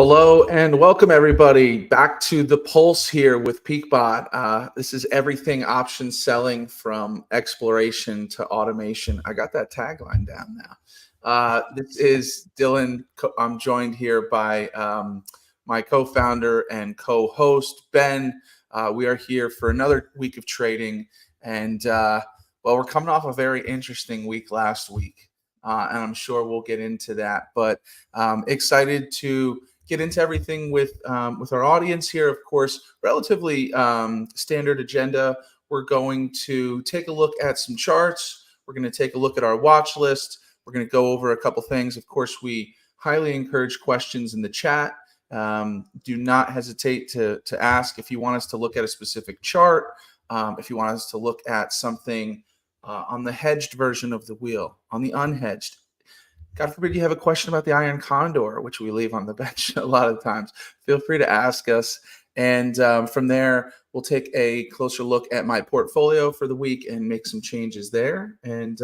Hello and welcome everybody back to the Pulse here with PeakBot. This is everything option selling from exploration to automation. I got that tagline down now. This is Dillon. I'm joined here by my co-founder and co-host, Ben. We are here for another week of trading. And well, we're coming off a very interesting week last week. And I'm sure we'll get into that. But excited to get into everything with our audience here. Of course, relatively standard agenda. We're going to take a look at some charts. We're going to take a look at our watch list. We're going to go over a couple things. Of course, we highly encourage questions in the chat. Do not hesitate to ask if you want us to look at a specific chart, if you want us to look at something on the hedged version of the wheel, on the unhedged. God forbid you have a question about the iron condor, which we leave on the bench a lot of times. Feel free to ask us. And from there, we'll take a closer look at my portfolio for the week and make some changes there. And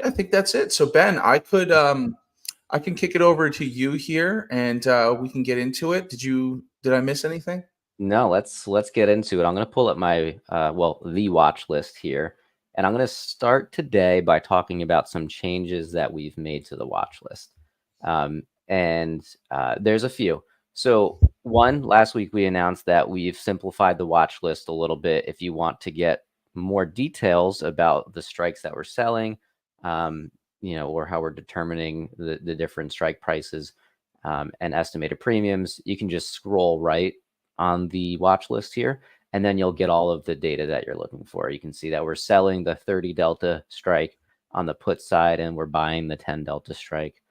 I think that's it. So Ben, I can kick it over to you here, and we can get into it. Did I miss anything? No, let's get into it. I'm going to pull up my the watch list here. And I'm going to start today by talking about some changes that we've made to the watch list. There's a few. So one, last week we announced that we've simplified the watch list a little bit. If you want to get more details about the strikes that we're selling, or how we're determining the different strike prices and estimated premiums, you can just scroll right on the watch list here. And then you'll get all of the data that you're looking for. You can see that we're selling the 30 delta strike on the put side, and we're buying the 10 delta strike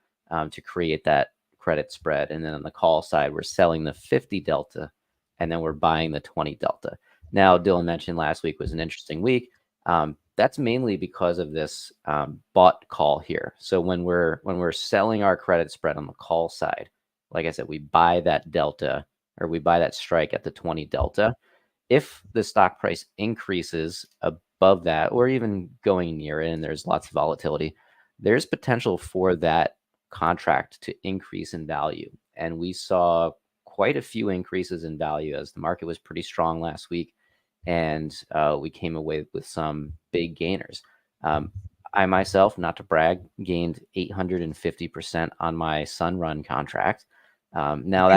to create that credit spread. And then on the call side, we're selling the 50 delta, and then we're buying the 20 delta. Now, Dillon mentioned last week was an interesting week. That's mainly because of this bought call here. So when we're selling our credit spread on the call side, like I said, we buy that delta, or we buy that strike at the 20 delta. If the stock price increases above that, or even going near it, and there's lots of volatility, there's potential for that contract to increase in value. And we saw quite a few increases in value as the market was pretty strong last week, and we came away with some big gainers. I myself, not to brag, gained 850% on my Sunrun contract. Now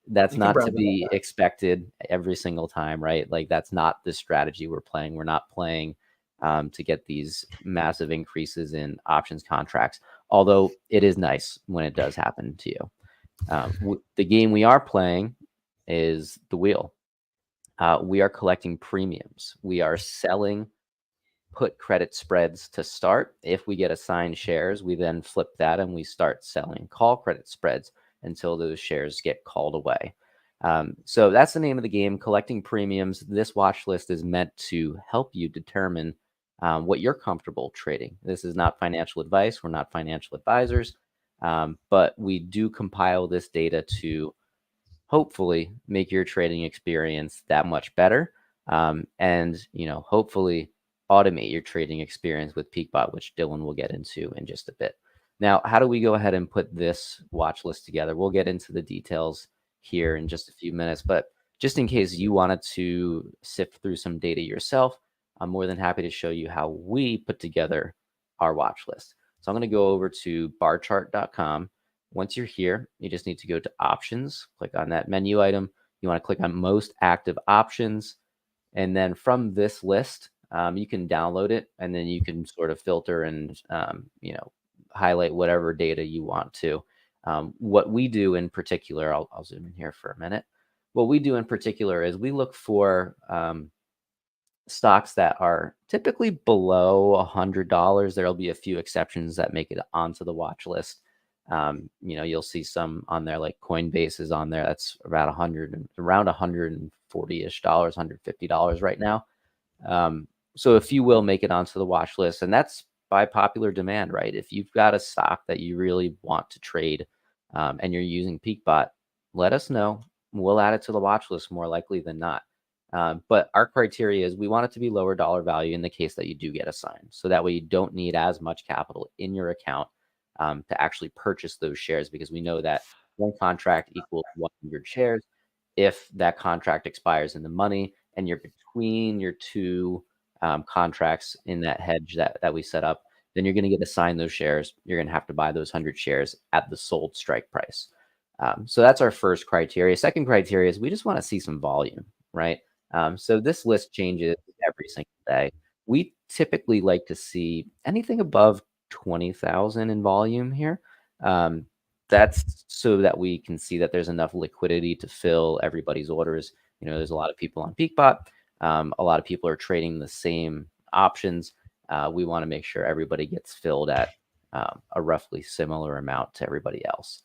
that's not to be expected every single time, right? Like, that's not the strategy we're playing. We're not playing to get these massive increases in options contracts, although it is nice when it does happen to you. The game we are playing is the wheel. We are collecting premiums. We are selling put credit spreads to start. If we get assigned shares, we then flip that and we start selling call credit spreads until those shares get called away. So that's the name of the game, collecting premiums. This watch list is meant to help you determine what you're comfortable trading. This is not financial advice. We're not financial advisors, but we do compile this data to hopefully make your trading experience that much better, and hopefully automate your trading experience with PeakBot, which Dillon will get into in just a bit. Now, how do we go ahead and put this watch list together? We'll get into the details here in just a few minutes, but just in case you wanted to sift through some data yourself, I'm more than happy to show you how we put together our watch list. So I'm going to go over to barchart.com. Once you're here, you just need to go to options, click on that menu item. You want to click on most active options. And then from this list, you can download it, and then you can sort of filter and, highlight whatever data you want to. What we do in particular, I'll zoom in here for a minute. What we do in particular is we look for stocks that are typically below $100. There'll be a few exceptions that make it onto the watch list. You'll see some on there, like Coinbase is on there. That's about around $140-ish, $150 right now. So a few will make it onto the watch list, and that's by popular demand, right? If you've got a stock that you really want to trade and you're using PeakBot, let us know. We'll add it to the watch list more likely than not. But our criteria is we want it to be lower dollar value in the case that you do get assigned. So that way you don't need as much capital in your account to actually purchase those shares, because we know that one contract equals 100 shares. If that contract expires in the money and you're between your two contracts in that hedge that we set up, then you're going to get assigned those shares. You're going to have to buy those 100 shares at the sold strike price. So that's our first criteria. Second criteria is we just want to see some volume, right? So this list changes every single day. We typically like to see anything above 20,000 in volume here. That's so that we can see that there's enough liquidity to fill everybody's orders. There's a lot of people on PeakBot. A lot of people are trading the same options. We want to make sure everybody gets filled at a roughly similar amount to everybody else.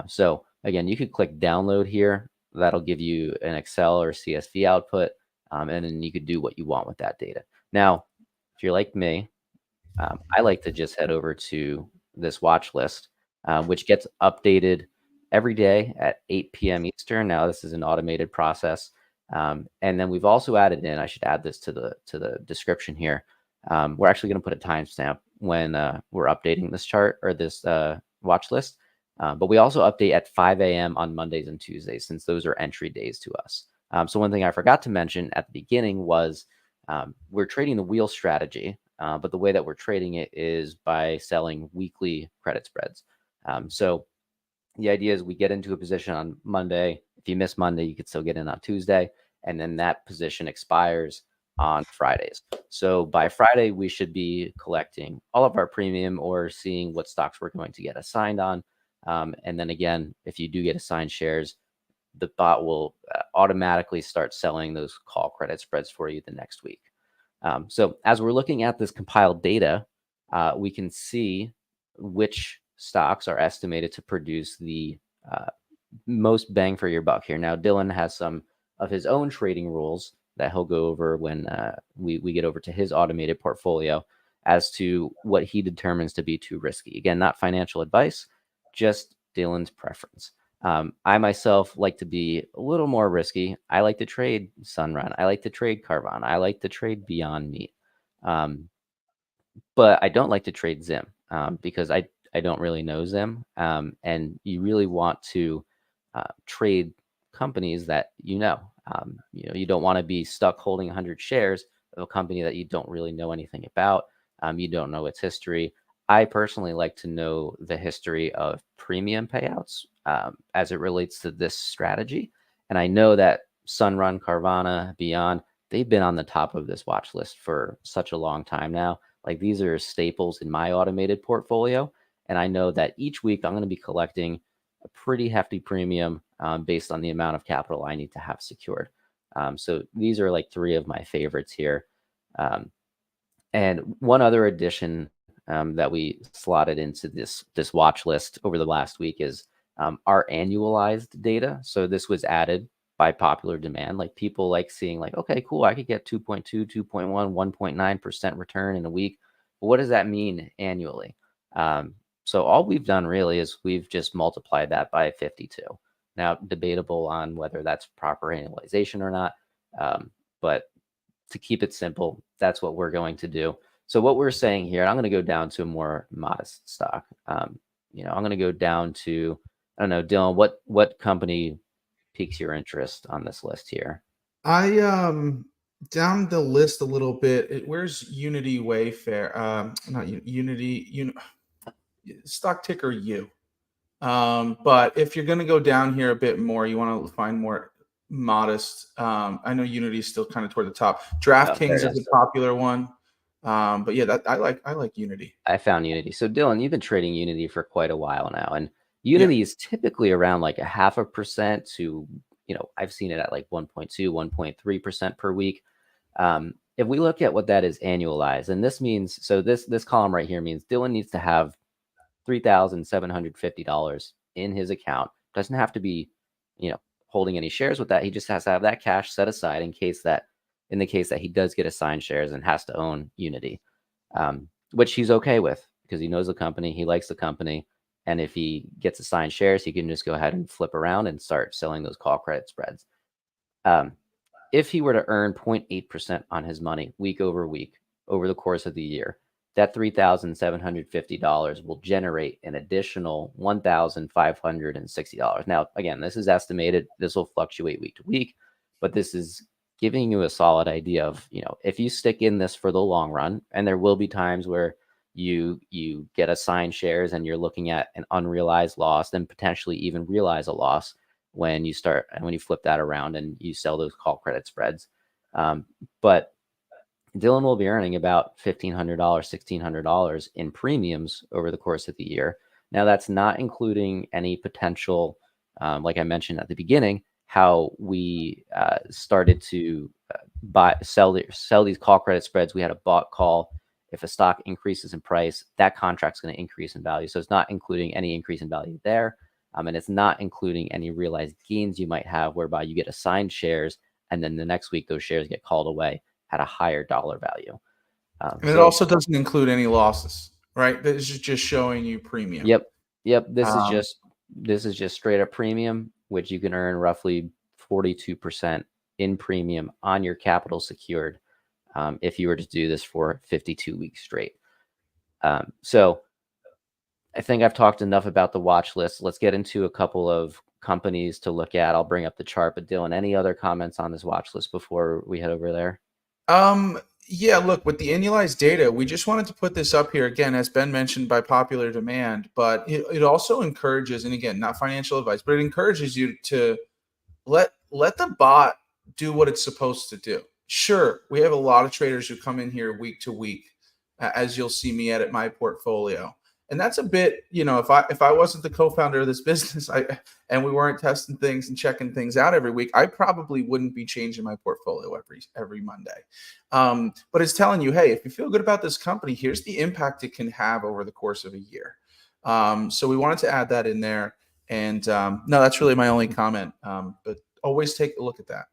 So again, you could click download here. That'll give you an Excel or CSV output, and then you could do what you want with that data. Now, if you're like me, I like to just head over to this watch list, which gets updated every day at 8 p.m. Eastern. Now, this is an automated process. And then we've also added in, I should add this to the description here. We're actually going to put a timestamp when we're updating this chart or this watch list. But we also update at 5 a.m. on Mondays and Tuesdays, since those are entry days to us. So one thing I forgot to mention at the beginning was we're trading the wheel strategy, but the way that we're trading it is by selling weekly credit spreads. So the idea is we get into a position on Monday. If you miss Monday, you could still get in on Tuesday, and then that position expires on Fridays. So by Friday, we should be collecting all of our premium or seeing what stocks we're going to get assigned on. And then again, if you do get assigned shares, the bot will automatically start selling those call credit spreads for you the next week. So as we're looking at this compiled data, we can see which stocks are estimated to produce the most bang for your buck here. Now, Dillon has some of his own trading rules that he'll go over when we get over to his automated portfolio as to what he determines to be too risky. Again, not financial advice, just Dillon's preference. I myself like to be a little more risky. I like to trade Sunrun. I like to trade Carvana. I like to trade Beyond Meat. But I don't like to trade Zim because I don't really know Zim. And you really want to trade companies that you know. You don't want to be stuck holding 100 shares of a company that you don't really know anything about. You don't know its history. I personally like to know the history of premium payouts as it relates to this strategy. And I know that Sunrun, Carvana, Beyond, they've been on the top of this watch list for such a long time now. Like, these are staples in my automated portfolio. And I know that each week I'm going to be collecting a pretty hefty premium based on the amount of capital I need to have secured. So these are like three of my favorites here. And one other addition that we slotted into this watch list over the last week is our annualized data. So this was added by popular demand. Like, people like seeing like, okay, cool, I could get 2.2, 2.1, 1.9% return in a week. But what does that mean annually? So all we've done really is we've just multiplied that by 52. Now, debatable on whether that's proper annualization or not. But to keep it simple, that's what we're going to do. So what we're saying here, I'm going to go down to a more modest stock. I'm going to go down to, I don't know, Dillon, what company piques your interest on this list here? I down the list a little bit. Where's Unity Wayfair? Not Unity. Stock ticker U. But if you're going to go down here a bit more, you want to find more modest. I know Unity is still kind of toward the top. DraftKings is a popular one. But yeah, I like Unity. I found Unity. So Dillon, you've been trading Unity for quite a while now, and Unity is typically around like 0.5% to, I've seen it at like 1.2, 1.3% per week. If we look at what that is annualized, and this means, so this column right here means Dillon needs to have $3,750 in his account. Doesn't have to be, holding any shares with that. He just has to have that cash set aside in the case that he does get assigned shares and has to own Unity, which he's okay with because he knows the company, he likes the company. And if he gets assigned shares, he can just go ahead and flip around and start selling those call credit spreads. If he were to earn 0.8% on his money week over week over the course of the year, that $3,750 will generate an additional $1,560. Now, again, this is estimated. This will fluctuate week to week, but this is giving you a solid idea of, if you stick in this for the long run, and there will be times where you get assigned shares and you're looking at an unrealized loss, then potentially even realize a loss when you flip that around and you sell those call credit spreads. But Dillon will be earning about $1,500, $1,600 in premiums over the course of the year. Now, that's not including any potential, like I mentioned at the beginning, how we started to sell these call credit spreads. We had a bought call. If a stock increases in price, that contract's going to increase in value. So it's not including any increase in value there. And it's not including any realized gains you might have, whereby you get assigned shares, and then the next week those shares get called away at a higher dollar value. And it also doesn't include any losses, right? This is just showing you premium. Yep. This is just straight up premium, which you can earn roughly 42% in premium on your capital secured, if you were to do this for 52 weeks straight. So I think I've talked enough about the watch list. Let's get into a couple of companies to look at. I'll bring up the chart, but Dillon, any other comments on this watch list before we head over there? Yeah, look, with the annualized data, we just wanted to put this up here again, as Ben mentioned, by popular demand, but it also encourages, and again, not financial advice, but it encourages you to let the bot do what it's supposed to do. Sure, we have a lot of traders who come in here week to week, as you'll see me edit my portfolio. And that's a bit, if I wasn't the co-founder of this business, and we weren't testing things and checking things out every week, I probably wouldn't be changing my portfolio every Monday. But it's telling you, hey, if you feel good about this company, here's the impact it can have over the course of a year. So we wanted to add that in there. And no, that's really my only comment. But always take a look at that.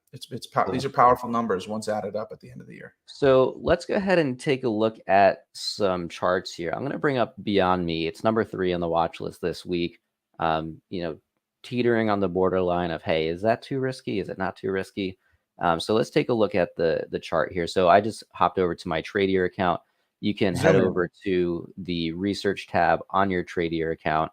These are powerful numbers once added up at the end of the year. So let's go ahead and take a look at some charts here. I'm going to bring up BYND. It's number 3 on the watch list this week. Teetering on the borderline of, hey, is that too risky? Is it not too risky? So let's take a look at the chart here. So I just hopped over to my Tradier account. You can head over to the research tab on your Tradier account.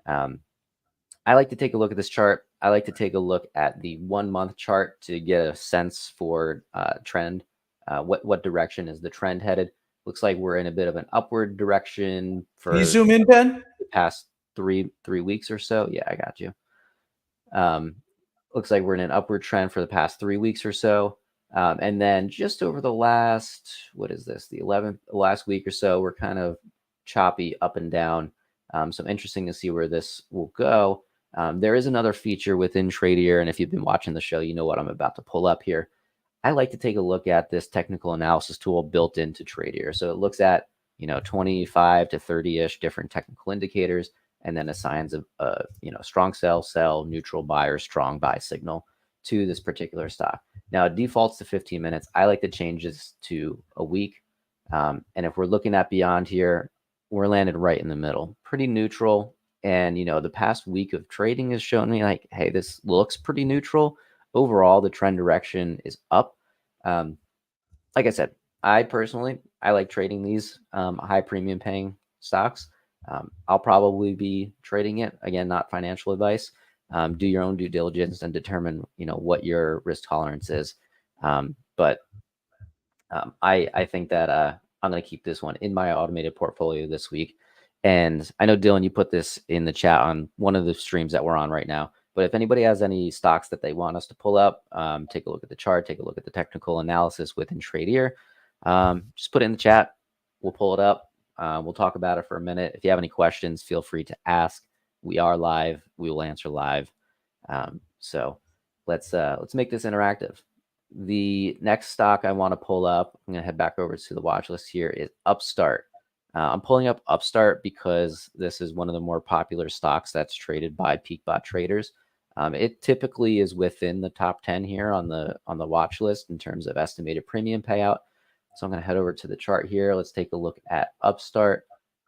I like to take a look at this chart. I like to take a look at the 1 month chart to get a sense for trend. What direction is the trend headed? Looks like we're in a bit of an upward direction for Can you zoom in, Ben? The past three weeks or so. Yeah, I got you. Looks like we're in an upward trend for the past 3 weeks or so. And then just over the last, the last week or so, we're kind of choppy up and down. So interesting to see where this will go. There is another feature within Tradier, and if you've been watching the show, you know what I'm about to pull up here. I like to take a look at this technical analysis tool built into Tradier. So it looks at 25 to 30-ish different technical indicators, and then assigns a strong sell, neutral buy, or strong buy signal to this particular stock. Now it defaults to 15 minutes. I like to change this to a week. And if we're looking at BYND here, we're landed right in the middle, pretty neutral. And the past week of trading has shown me like, hey, this looks pretty neutral. Overall, the trend direction is up. Like I said, I personally like trading these high premium paying stocks. I'll probably be trading it. Again, not financial advice. Do your own due diligence and determine what your risk tolerance is. But I think that I'm going to keep this one in my automated portfolio this week. And I know, Dillon, you put this in the chat on one of the streams that we're on right now. But if anybody has any stocks that they want us to pull up, take a look at the chart, take a look at the technical analysis within Tradier, just put it in the chat. We'll pull it up. We'll talk about it for a minute. If you have any questions, feel free to ask. We are live. We will answer live. So let's make this interactive. The next stock I want to pull up, I'm going to head back over to the watch list here, is Upstart. I'm pulling up Upstart because this is one of the more popular stocks that's traded by PeakBot traders. It typically is within the top 10 here on the watch list in terms of estimated premium payout. So I'm going to head over to the chart here. Let's take a look at Upstart.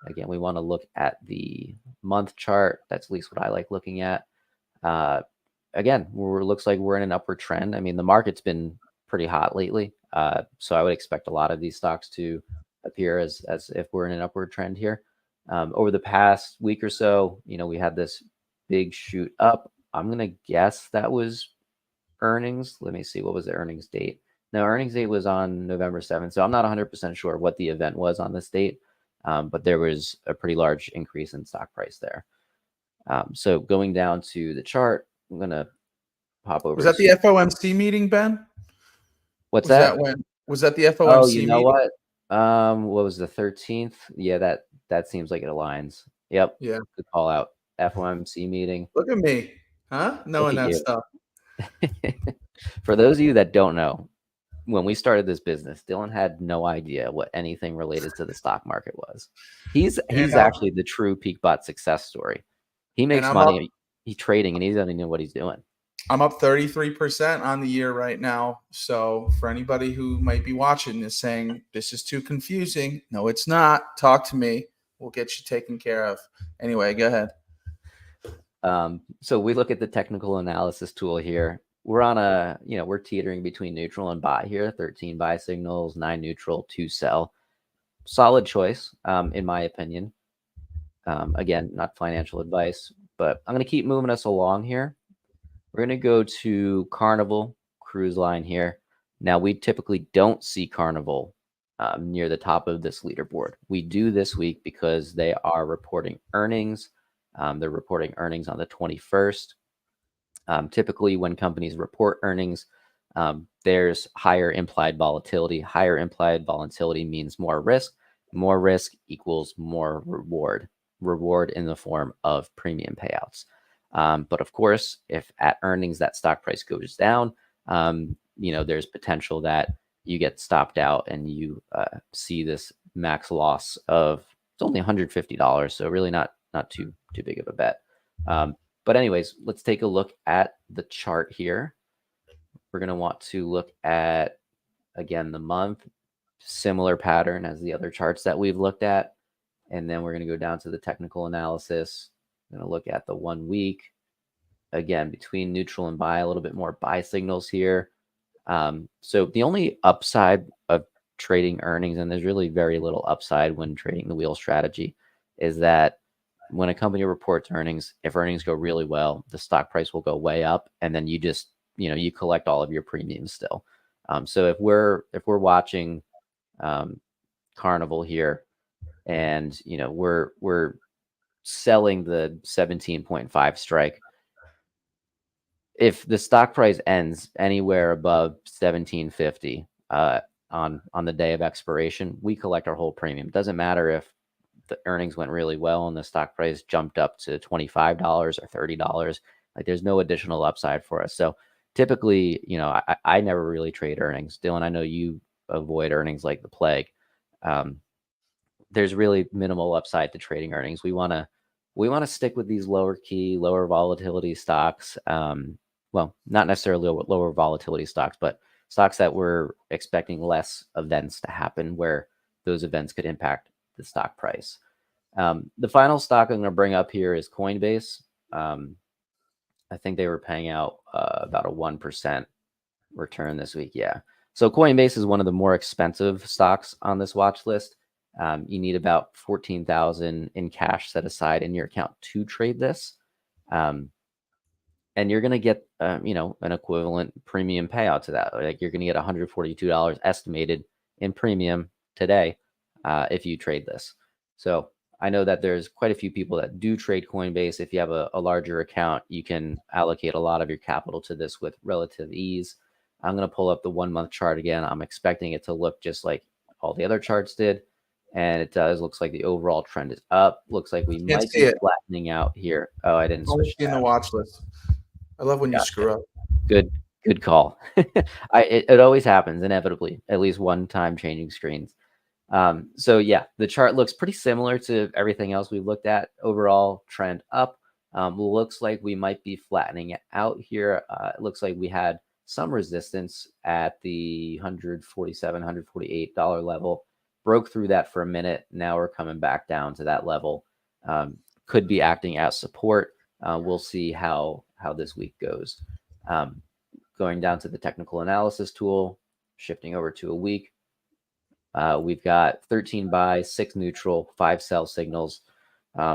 Again, we want to look at the month chart. That's at least what I like looking at. Again, looks like we're in an upward trend. I mean, the market's been pretty hot lately. So I would expect a lot of these stocks to appear as if we're in an upward trend here. Over the past week or so, we had this big shoot up. I'm gonna guess that was earnings. Let me see, what was the earnings date? No, earnings date was on November 7th, so I'm not 100% sure what the event was on this date, but there was a pretty large increase in stock price there. So going down to the chart, I'm gonna pop over. Was that the FOMC meeting, Ben? What's Was that? that when? Was that the Oh, FOMC you know meeting? what was the 13th? Yeah, that seems like it aligns. Yep, Yeah. good call out. FOMC meeting. Look at me, huh? Look Knowing at that you. stuff. For those of you that don't know, when we started this business, Dillon had no idea what anything related to the stock market was. He's And actually the true PeakBot success story. He and makes money. He's trading, and he doesn't even know what he's doing. I'm up 33% on the year right now. So for anybody who might be watching this saying this is too confusing, no, it's not. Talk to me. We'll get you taken care of. Anyway, go ahead. So we look at the technical analysis tool here. We're on we're teetering between neutral and buy here. 13 buy signals, 9 neutral, 2 sell. Solid choice, in my opinion. Again, not financial advice, but I'm going to keep moving us along here. We're going to go to Carnival Cruise Line here. Now, we typically don't see Carnival near the top of this leaderboard. We do this week because they are reporting earnings. They're reporting earnings on the 21st. Typically, when companies report earnings, there's higher implied volatility. Higher implied volatility means more risk. More risk equals more reward. Reward in the form of premium payouts. But of course, if at earnings that stock price goes down, there's potential that you get stopped out and you see this max loss of, it's only $150, so really not too big of a bet. But anyways, let's take a look at the chart here. We're going to want to look at, again, the month, similar pattern as the other charts that we've looked at. And then we're going to go down to the technical analysis. I'm going to look at the 1 week. Again, between neutral and buy, a little bit more buy signals here. So the only upside of trading earnings, and there's really very little upside when trading the wheel strategy, is that when a company reports earnings, if earnings go really well, the stock price will go way up, and then you just, you collect all of your premiums still. So if we're watching Carnival here, and we're selling the 17.5 strike, if the stock price ends anywhere above 1750 on the day of expiration, we collect our whole premium. Doesn't matter if the earnings went really well and the stock price jumped up to $25 or $30. Like, there's no additional upside for us. So typically, I never really trade earnings. Dillon, I know you avoid earnings like the plague. There's really minimal upside to trading earnings. We want to stick with these lower key, lower volatility stocks. Well, not necessarily lower volatility stocks, but stocks that we're expecting less events to happen where those events could impact the stock price. The final stock I'm going to bring up here is Coinbase. I think they were paying out about a 1% return this week. Yeah. So Coinbase is one of the more expensive stocks on this watch list. You need about $14,000 in cash set aside in your account to trade this. And you're going to get, an equivalent premium payout to that. Like, you're going to get $142 estimated in premium today if you trade this. So I know that there's quite a few people that do trade Coinbase. If you have a larger account, you can allocate a lot of your capital to this with relative ease. I'm going to pull up the 1 month chart again. I'm expecting it to look just like all the other charts did. And it does. Looks like the overall trend is up. Looks like we might be flattening out here. Oh, I didn't switch in the watch list. I love when you screw up. Good call. It always happens inevitably, at least one time changing screens. So yeah, the chart looks pretty similar to everything else we've looked at. Overall trend up. Looks like we might be flattening it out here. It looks like we had some resistance at the $147, $148 level. Broke through that for a minute. Now we're coming back down to that level. Could be acting as support. We'll see how this week goes. Going down to the technical analysis tool, shifting over to a week. We've got 13 buy, 6 neutral, 5 sell signals.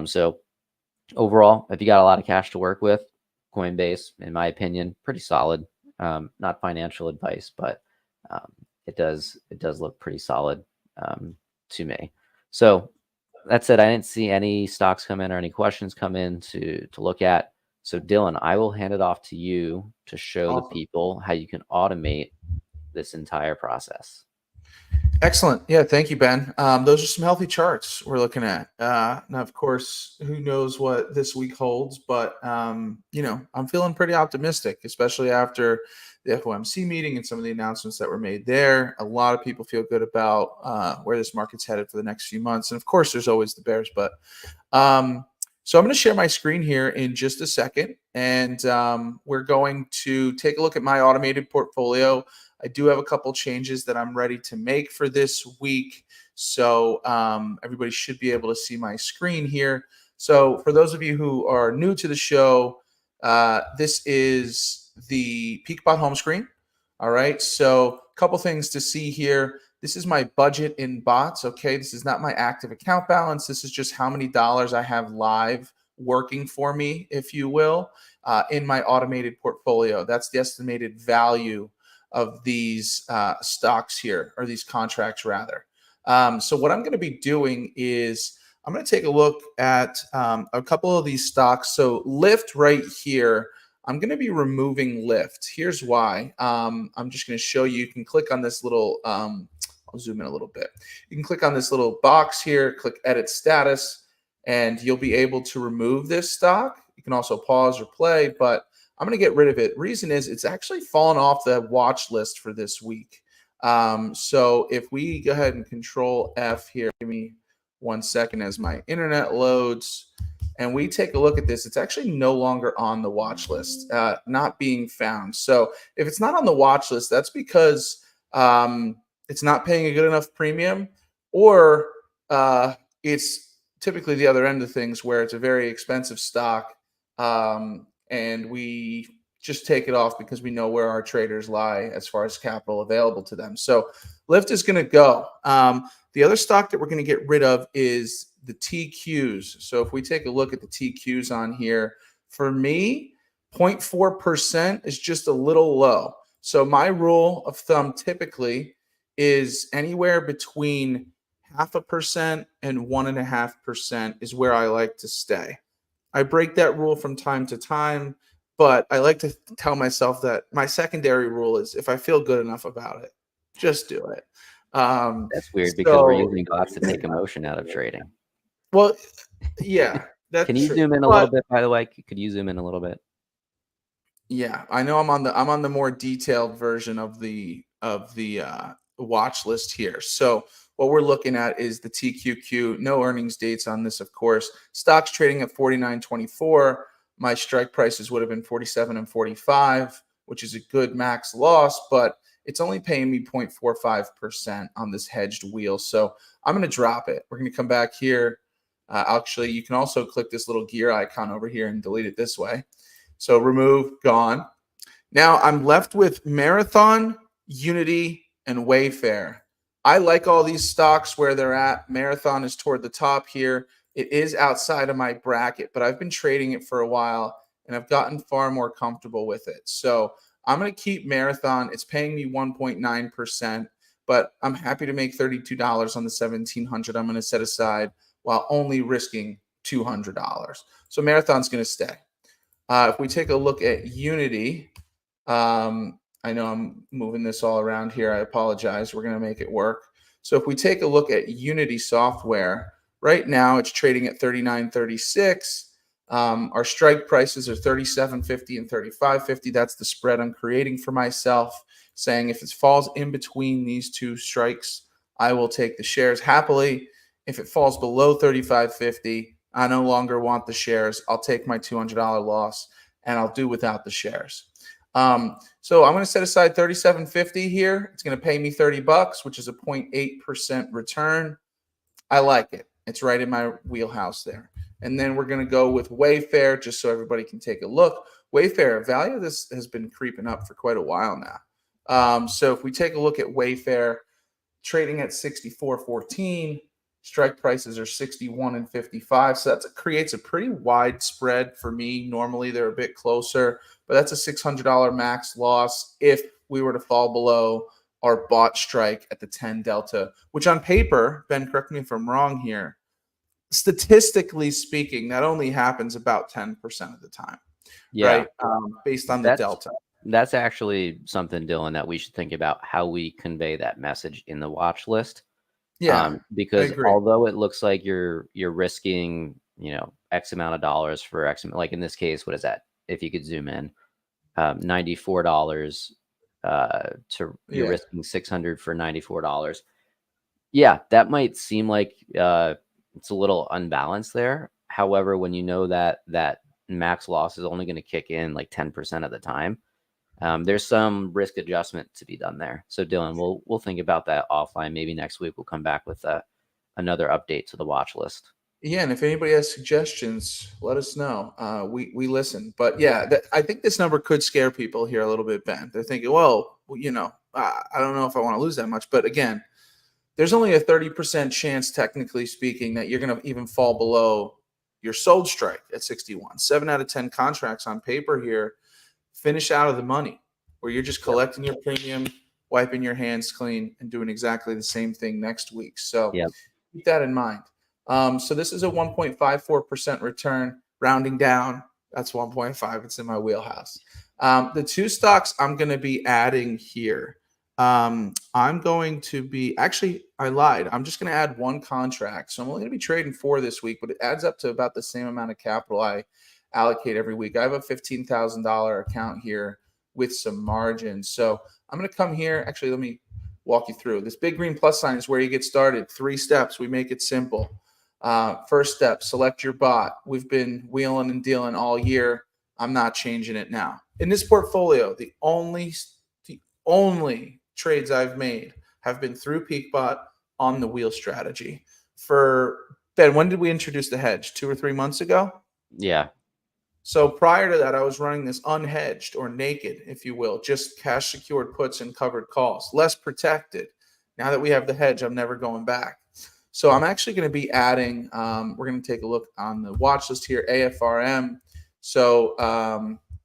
So overall, if you got a lot of cash to work with, Coinbase, in my opinion, pretty solid. Not financial advice, but it does look pretty solid to me. So that said, I didn't see any stocks come in or any questions come in to look at. So Dillon, I will hand it off to you to show the people how you can automate this entire process. Excellent. Yeah, thank you, Ben. Those are some healthy charts we're looking at. Now, of course, who knows what this week holds, but I'm feeling pretty optimistic, especially after the FOMC meeting and some of the announcements that were made there. A lot of people feel good about where this market's headed for the next few months, and of course, there's always the bears. But so I'm going to share my screen here in just a second, and we're going to take a look at my automated portfolio. I do have a couple changes that I'm ready to make for this week. So everybody should be able to see my screen here. So for those of you who are new to the show, this is the PeakBot home screen. All right. So a couple things to see here. This is my budget in bots. Okay. This is not my active account balance. This is just how many dollars I have live working for me, if you will, in my automated portfolio. That's the estimated value of these stocks here, or these contracts rather. So what I'm going to be doing is I'm going to take a look at a couple of these stocks. So Lyft right here, I'm going to be removing Lyft. Here's why. I'm just going to show you. You can click on this little, I'll zoom in a little bit. You can click on this little box here, click edit status, and you'll be able to remove this stock. You can also pause or play, but I'm going to get rid of it. Reason is it's actually fallen off the watch list for this week. So if we go ahead and control F here, give me 1 second as my internet loads, and we take a look at this, it's actually no longer on the watch list, not being found. So if it's not on the watch list, that's because it's not paying a good enough premium, or it's typically the other end of things where it's a very expensive stock. And we just take it off because we know where our traders lie as far as capital available to them. So Lyft is going to go. The other stock that we're going to get rid of is the TQs. So if we take a look at the TQs on here, for me, 0.4% is just a little low. So my rule of thumb typically is anywhere between 0.5% and 1.5% is where I like to stay. I break that rule from time to time, but I like to tell myself that my secondary rule is if I feel good enough about it, just do it. That's weird because we're using bots to take emotion out of trading. Well, yeah, that's Can you true. zoom in a little bit, by the way? Could you zoom in a little bit? Yeah, I know I'm on the more detailed version of the watch list here. So what we're looking at is the TQQ. No earnings dates on this, of course. Stocks trading at 49.24. My strike prices would have been 47 and 45, which is a good max loss, but it's only paying me 0.45% on this hedged wheel. So I'm going to drop it. We're going to come back here. Actually, you can also click this little gear icon over here and delete it this way. So remove, gone. Now I'm left with Marathon, Unity, and Wayfair. I like all these stocks where they're at. Marathon is toward the top here. It is outside of my bracket, but I've been trading it for a while and I've gotten far more comfortable with it. So I'm going to keep Marathon. It's paying me 1.9%, but I'm happy to make $32 on the 1,700 I'm going to set aside while only risking $200. So Marathon's going to stay. If we take a look at Unity, I know I'm moving this all around here. I apologize. We're going to make it work. So if we take a look at Unity software, right now it's trading at 39.36. Our strike prices are 37.50 and 35.50. That's the spread I'm creating for myself, saying if it falls in between these two strikes, I will take the shares happily. If it falls below 35.50, I no longer want the shares. I'll take my $200 loss and I'll do without the shares. So I'm going to set aside 37.50 here. It's going to pay me $30, which is a 0.8% return. I like it. It's right in my wheelhouse there. And then we're going to go with Wayfair just so everybody can take a look. Wayfair, value of this has been creeping up for quite a while now. So if we take a look at Wayfair, trading at 64.14. Strike prices are 61 and 55. So that creates a pretty wide spread for me. Normally they're a bit closer, but that's a $600 max loss if we were to fall below our bought strike at the 10 delta, which on paper, Ben, correct me if I'm wrong here, statistically speaking, that only happens about 10% of the time, right? Based on the delta. That's actually something, Dylan, that we should think about how we convey that message in the watch list. Yeah, because although it looks like you're risking, X amount of dollars for X, like in this case, what is that? If you could zoom in, $94 you're risking 600 for $94. Yeah, that might seem like it's a little unbalanced there. However, when you know that max loss is only going to kick in like 10% of the time, there's some risk adjustment to be done there. So Dylan, we'll think about that offline. Maybe next week we'll come back with another update to the watch list. Yeah, and if anybody has suggestions, let us know. We listen. But yeah, I think this number could scare people here a little bit, Ben. They're thinking, well, I don't know if I want to lose that much. But again, there's only a 30% chance, technically speaking, that you're going to even fall below your sold strike at 61. 7 out of 10 contracts on paper here finish out of the money, where you're just collecting your premium, wiping your hands clean, and doing exactly the same thing next week. So keep that in mind. So this is a 1.54% return, rounding down. That's 1.5. It's in my wheelhouse. The two stocks I'm going to be adding here. I'm going to be, actually, I lied. I'm just going to add one contract. So I'm only going to be trading 4 this week, but it adds up to about the same amount of capital I allocate every week. I have a $15,000 account here with some margin. So I'm going to come here. Actually, let me walk you through. This big green plus sign is where you get started. 3 steps. We make it simple. First step, select your bot. We've been wheeling and dealing all year. I'm not changing it now. In this portfolio, the only trades I've made have been through PeakBot on the wheel strategy. For Ben, when did we introduce the hedge? 2 or 3 months ago? Yeah. So prior to that, I was running this unhedged or naked, if you will, just cash secured puts and covered calls, less protected. Now that we have the hedge, I'm never going back. So I'm actually going to be adding, we're going to take a look on the watch list here, AFRM. So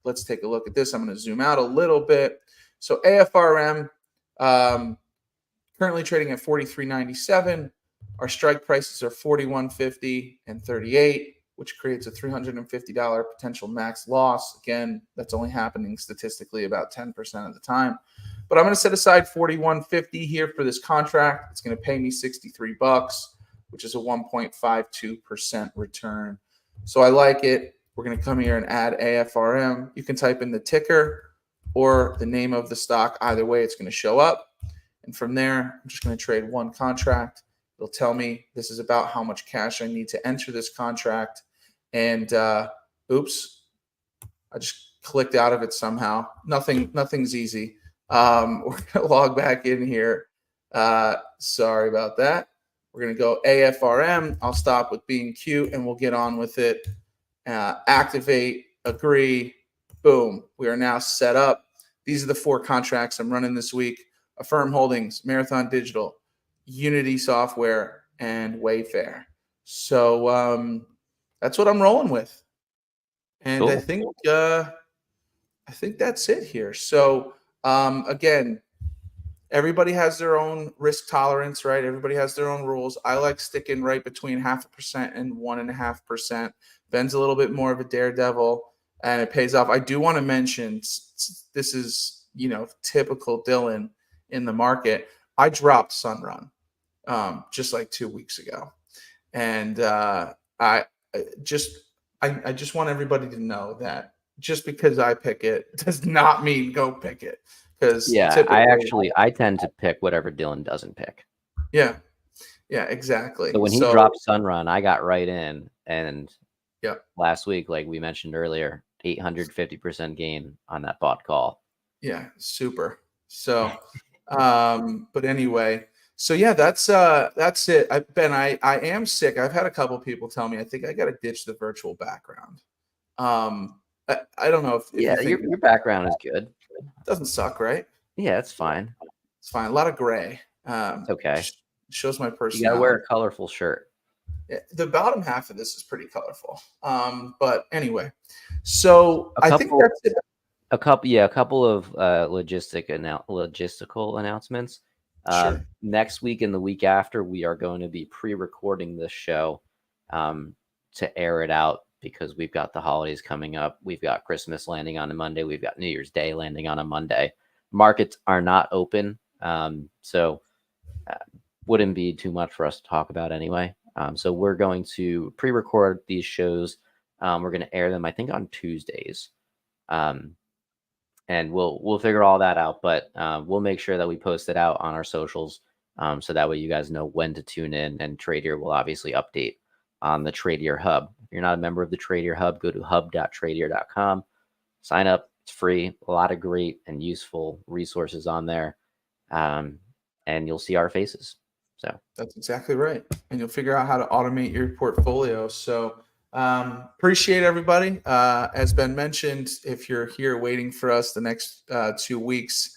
let's take a look at this. I'm going to zoom out a little bit. So AFRM, currently trading at 43.97. Our strike prices are 41.50 and 38, which creates a $350 potential max loss. Again, that's only happening statistically about 10% of the time. But I'm going to set aside 41.50 here for this contract. It's going to pay me $63, which is a 1.52% return. So I like it. We're going to come here and add AFRM. You can type in the ticker or the name of the stock. Either way, it's going to show up. And from there, I'm just going to trade one contract. It'll tell me this is about how much cash I need to enter this contract. And oops, I just clicked out of it somehow. Nothing's easy. We're going to log back in here. Sorry about that. We're going to go AFRM. I'll stop with being cute and we'll get on with it. Activate, agree, boom. We are now set up. These are the 4 contracts I'm running this week. Affirm Holdings, Marathon Digital, Unity Software, and Wayfair. So that's what I'm rolling with. And cool. I think that's it here. So again, everybody has their own risk tolerance, right? Everybody has their own rules. I like sticking right between 0.5% and 1.5%. Ben's a little bit more of a daredevil, and it pays off. I do want to mention this is, typical Dillon in the market. I dropped Sunrun just like 2 weeks ago, and I just want everybody to know that just because I pick it does not mean go pick it. Because I tend to pick whatever Dillon doesn't pick. Yeah, exactly. So when he dropped Sunrun, I got right in, and last week, like we mentioned earlier, 850% gain on that bought call. Yeah, super. So, but anyway, so yeah, that's it. Ben, I am sick. I've had a couple people tell me I think I got to ditch the virtual background. I don't know if your background is good. Doesn't suck, right? Yeah, it's fine. It's fine. A lot of gray. It's okay. Shows my You got to personality. wear a colorful shirt. The bottom half of this is pretty colorful. But anyway, so I think that's it. A couple of logistical announcements. Sure. Next week and the week after, we are going to be pre-recording this show to air it out because we've got the holidays coming up. We've got Christmas landing on a Monday. We've got New Year's Day landing on a Monday. Markets are not open, so wouldn't be too much for us to talk about anyway. So we're going to pre-record these shows. We're going to air them, I think, on Tuesdays. And we'll figure all that out, but we'll make sure that we post it out on our socials, so that way you guys know when to tune in. And Tradier will obviously update on the Tradier Hub. If you're not a member of the Tradier Hub, go to hub.tradier.com, sign up. It's free. A lot of great and useful resources on there, and you'll see our faces. So that's exactly right, and you'll figure out how to automate your portfolio. So appreciate everybody. As Ben mentioned, if you're here waiting for us the next 2 weeks,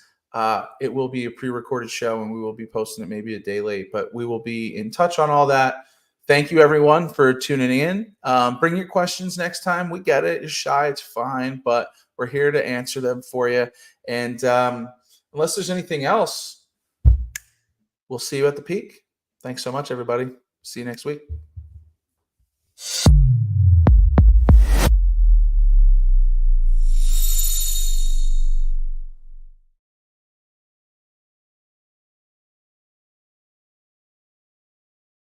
it will be a pre-recorded show and we will be posting it maybe a day late, but we will be in touch on all that. Thank you everyone for tuning in. Bring your questions next time. We get it. It's shy. It's fine, but we're here to answer them for you. And unless there's anything else, we'll see you at the peak. Thanks so much, everybody. See you next week.